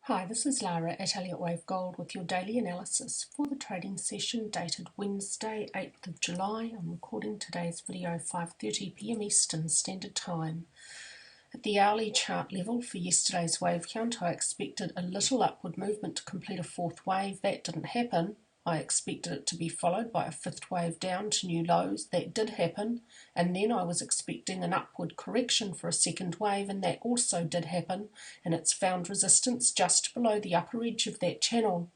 Hi, this is Lara at Elliott Wave Gold with your daily analysis for the trading session dated Wednesday, 8th of July. I'm recording today's video 5:30 p.m. Eastern Standard Time. At the hourly chart level for yesterday's wave count, I expected a little upward movement to complete a fourth wave. That didn't happen. I expected it to be followed by a fifth wave down to new lows. That did happen. And then I was expecting an upward correction for a second wave, and that also did happen. And it's found resistance just below the upper edge of that channel.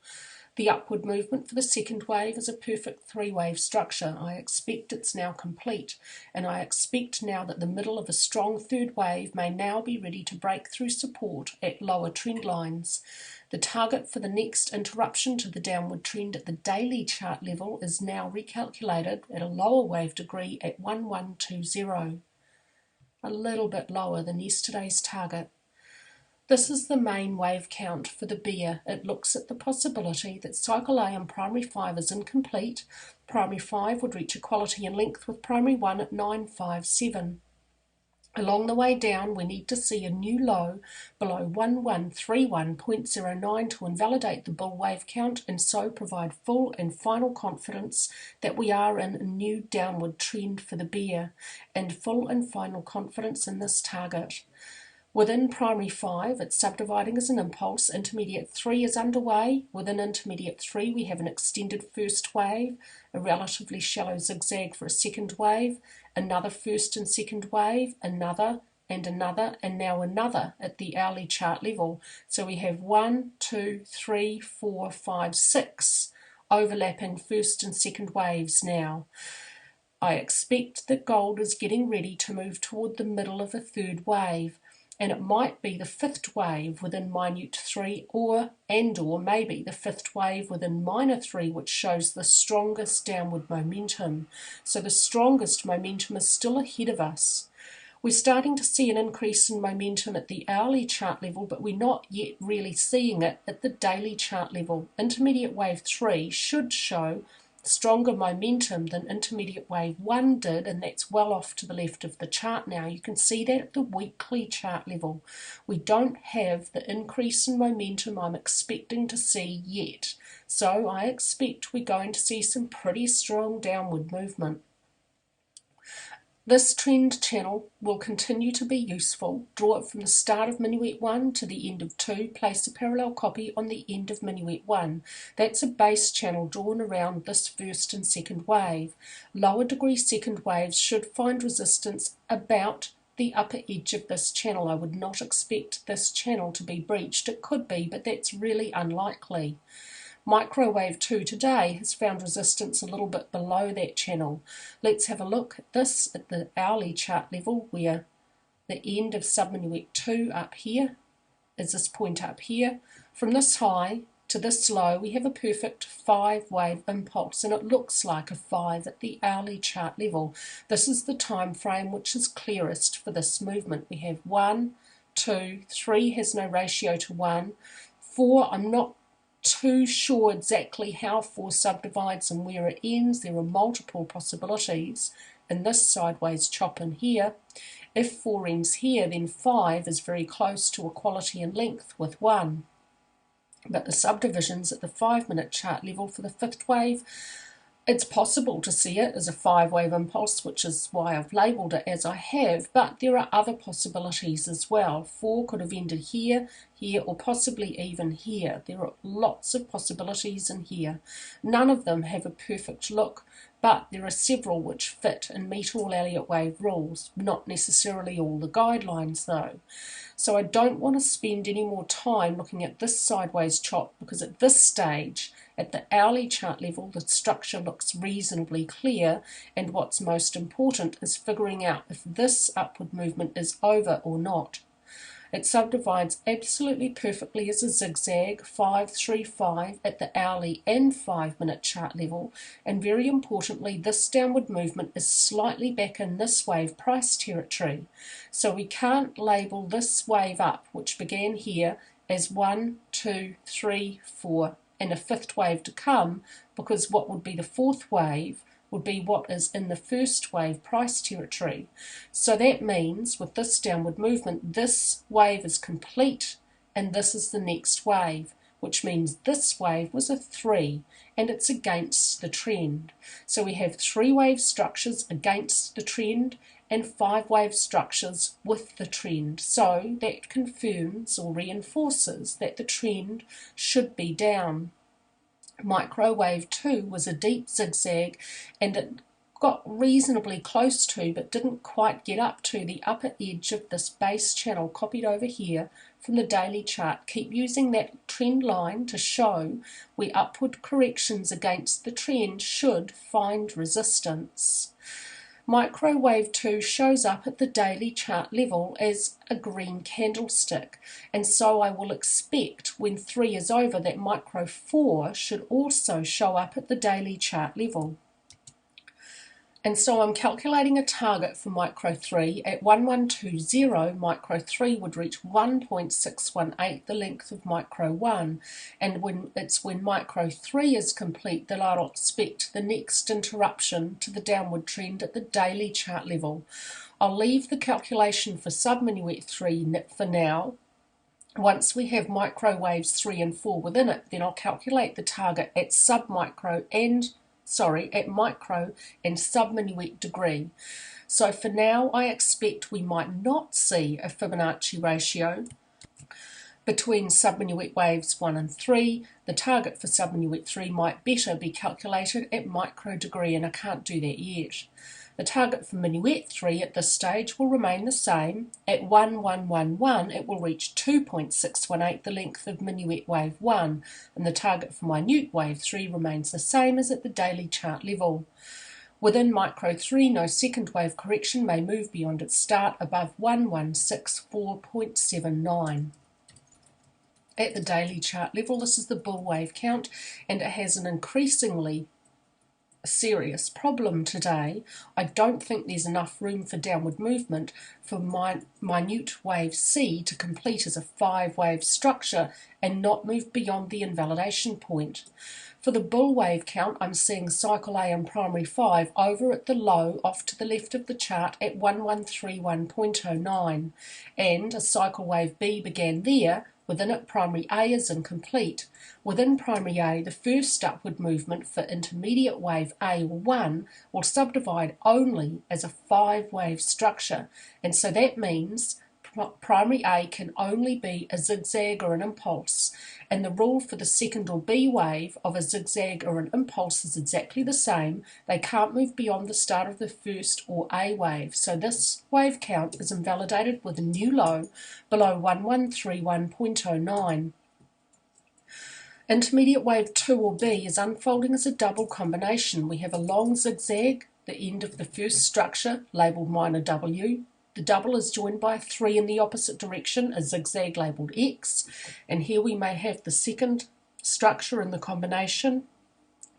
The upward movement for the second wave is a perfect three-wave structure. I expect it's now complete, and I expect now that the middle of a strong third wave may now be ready to break through support at lower trend lines. The target for the next interruption to the downward trend at the daily chart level is now recalculated at a lower wave degree at 1120, a little bit lower than yesterday's target. This is the main wave count for the bear. It looks at the possibility that cycle A and primary 5 is incomplete. Primary 5 would reach equality in length with primary 1 at 957. Along the way down, we need to see a new low below 1131.09 to invalidate the bull wave count and so provide full and final confidence that we are in a new downward trend for the bear, and full and final confidence in this target. Within primary 5, it's subdividing as an impulse. Intermediate 3 is underway. Within intermediate 3, we have an extended first wave, a relatively shallow zigzag for a second wave, another first and second wave, another, and now another at the hourly chart level. So we have 1, 2, 3, 4, 5, 6 overlapping first and second waves now. I expect that gold is getting ready to move toward the middle of a third wave. And it might be the fifth wave within minute 3 or maybe the fifth wave within minor 3, which shows the strongest downward momentum. So the strongest momentum is still ahead of us. We're starting to see an increase in momentum at the hourly chart level, but we're not yet really seeing it at the daily chart level. Intermediate wave 3 should show stronger momentum than intermediate wave 1 did, and that's well off to the left of the chart now. You can see that at the weekly chart level. We don't have the increase in momentum I'm expecting to see yet. So I expect we're going to see some pretty strong downward movement. This trend channel will continue to be useful. Draw it from the start of minuet 1 to the end of 2. Place a parallel copy on the end of minuet 1. That's a base channel drawn around this first and second wave. Lower degree second waves should find resistance about the upper edge of this channel. I would not expect this channel to be breached. It could be, but that's really unlikely. Microwave 2 today has found resistance a little bit below that channel. Let's have a look at this at the hourly chart level, where the end of subminuet 2 up here is this point up here. From this high to this low, we have a perfect 5-wave impulse, and it looks like a 5 at the hourly chart level. This is the time frame which is clearest for this movement. We have 1, 2, 3 has no ratio to 1, 4, I'm not too sure exactly how 4 subdivides and where it ends. There are multiple possibilities in this sideways chop in here. If 4 ends here, then 5 is very close to equality in length with 1. But the subdivisions at the 5-minute chart level for the fifth wave, it's possible to see it as a 5-wave impulse, which is why I've labelled it as I have, but there are other possibilities as well. 4 could have ended here, here, or possibly even here. There are lots of possibilities in here. None of them have a perfect look, but there are several which fit and meet all Elliott wave rules, not necessarily all the guidelines though. So I don't want to spend any more time looking at this sideways chop, because at this stage, at the hourly chart level, the structure looks reasonably clear, and what's most important is figuring out if this upward movement is over or not. It subdivides absolutely perfectly as a zigzag, 5, 3, 5 at the hourly and 5-minute chart level, and very importantly, this downward movement is slightly back in this wave price territory. So we can't label this wave up, which began here, as 1, 2, 3, 4, and a fifth wave to come, because what would be the fourth wave would be what is in the first wave price territory. So that means with this downward movement, this wave is complete and this is the next wave, which means this wave was a 3 and it's against the trend. So we have 3 wave structures against the trend and 5 wave structures with the trend. So that confirms or reinforces that the trend should be down. Microwave 2 was a deep zigzag and it got reasonably close to but didn't quite get up to the upper edge of this base channel copied over here from the daily chart. Keep using that trend line to show where upward corrections against the trend should find resistance. Microwave 2 shows up at the daily chart level as a green candlestick, and so I will expect when 3 is over that micro 4 should also show up at the daily chart level. And so I'm calculating a target for micro 3 at 1120. Micro 3 would reach 1.618, the length of micro 1, and when micro 3 is complete that I'll expect the next interruption to the downward trend at the daily chart level. I'll leave the calculation for sub-minuet 3 for now. Once we have microwaves 3 and 4 within it, then I'll calculate the target at micro and sub-minuet degree. So for now, I expect we might not see a Fibonacci ratio between sub-minuet waves 1 and 3. The target for sub-minuet 3 might better be calculated at micro degree, and I can't do that yet. The target for minuet 3 at this stage will remain the same. At 1111 it will reach 2.618, the length of minuet wave 1, and the target for minute wave 3 remains the same as at the daily chart level. Within micro 3, no second wave correction may move beyond its start above 1164.79. At the daily chart level, this is the bull wave count, and it has an increasingly serious problem today. I don't think there's enough room for downward movement for minute wave C to complete as a 5 wave structure and not move beyond the invalidation point. For the bull wave count, I'm seeing cycle A and primary 5 over at the low off to the left of the chart at 1131.09, and a cycle wave B began there. Within it, primary A is incomplete. Within primary A, the first upward movement for intermediate wave A or 1 will subdivide only as a 5 wave structure, and so that means primary A can only be a zigzag or an impulse, and the rule for the second or B wave of a zigzag or an impulse is exactly the same. They can't move beyond the start of the first or A wave, so this wave count is invalidated with a new low below 1131.09. Intermediate wave 2 or B is unfolding as a double combination. We have a long zigzag, the end of the first structure, labelled minor W. The double is joined by a 3 in the opposite direction, a zigzag labelled X, and here we may have the second structure in the combination,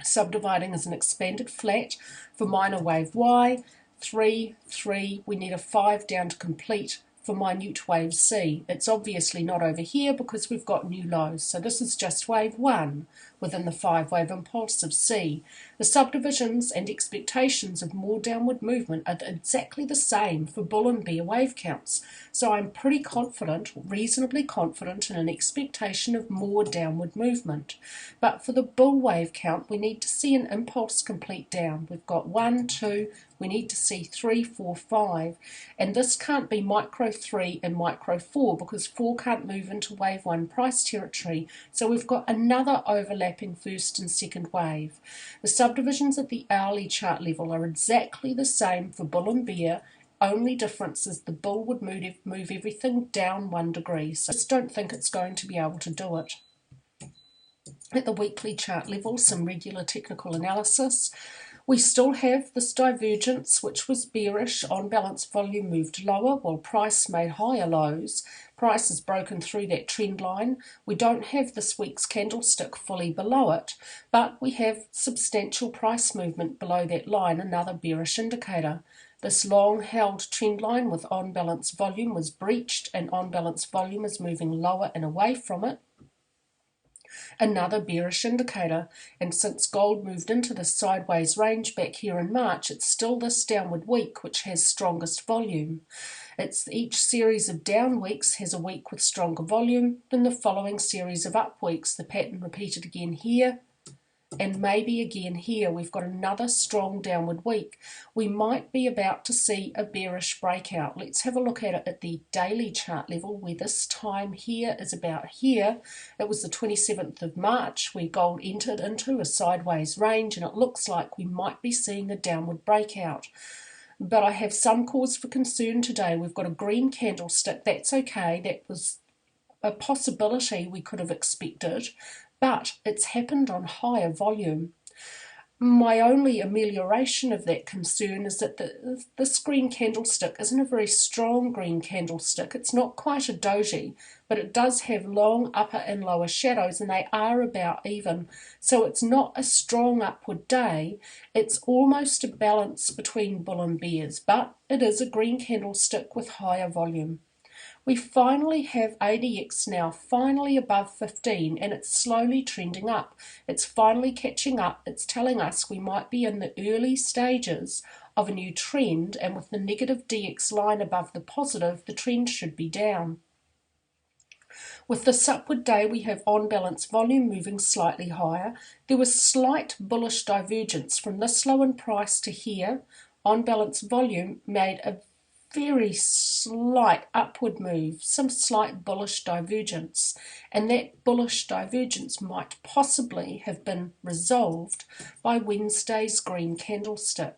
subdividing as an expanded flat for minor wave Y, 3, 3, we need a 5 down to complete for minute wave C. It's obviously not over here because we've got new lows, so this is just wave 1 within the 5 wave impulse of C. The subdivisions and expectations of more downward movement are exactly the same for bull and bear wave counts, so I'm pretty confident, reasonably confident in an expectation of more downward movement. But for the bull wave count, we need to see an impulse complete down. We've got 1, 2, we need to see 3, 4, 5, and this can't be micro 3 and micro 4 because 4 can't move into wave 1 price territory, so we've got another overlapping first and second wave. The subdivisions at the hourly chart level are exactly the same for bull and bear, only difference is the bull would move everything down 1 degree, so I just don't think it's going to be able to do it. At the weekly chart level, some regular technical analysis. We still have this divergence, which was bearish. On balance, volume moved lower while price made higher lows. Price has broken through that trend line. We don't have this week's candlestick fully below it, but we have substantial price movement below that line, another bearish indicator. This long held trend line with on balance volume was breached, and on balance volume is moving lower and away from it. Another bearish indicator, and since gold moved into the sideways range back here in March, it's still this downward week which has strongest volume. It's each series of down weeks has a week with stronger volume than the following series of up weeks. The pattern repeated again here, and maybe again here. We've got another strong downward week. We might be about to see a bearish breakout. Let's have a look at it at the daily chart level, where this time here is about here. It was the 27th of March where gold entered into a sideways range, and it looks like we might be seeing a downward breakout. But I have some cause for concern today. We've got a green candlestick. That's okay. That was a possibility we could have expected, but it's happened on higher volume. My only amelioration of that concern is that this green candlestick isn't a very strong green candlestick. It's not quite a doji, but it does have long upper and lower shadows, and they are about even. So it's not a strong upward day. It's almost a balance between bull and bears, but it is a green candlestick with higher volume. We finally have ADX now finally above 15, and it's slowly trending up. It's finally catching up. It's telling us we might be in the early stages of a new trend, and with the negative DX line above the positive, the trend should be down. With this upward day, we have on balance volume moving slightly higher. There was slight bullish divergence from this low in price to here. On balance volume made a very slight upward move, some slight bullish divergence, and that bullish divergence might possibly have been resolved by Wednesday's green candlestick.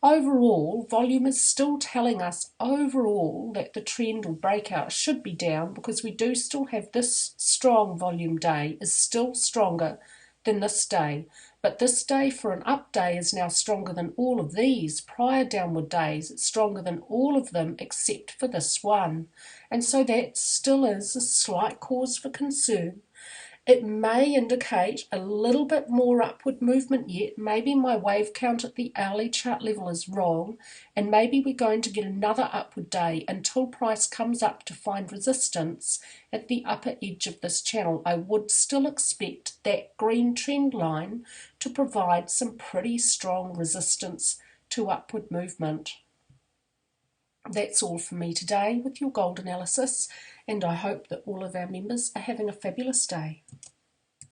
Overall, volume is still telling us overall that the trend or breakout should be down, because we do still have this strong volume day is still stronger than this day. But this day for an up day is now stronger than all of these prior downward days. It's stronger than all of them except for this one. And so that still is a slight cause for concern. It may indicate a little bit more upward movement yet. Maybe my wave count at the hourly chart level is wrong, and maybe we're going to get another upward day until price comes up to find resistance at the upper edge of this channel. I would still expect that green trend line to provide some pretty strong resistance to upward movement. That's all from me today with your gold analysis, and I hope that all of our members are having a fabulous day.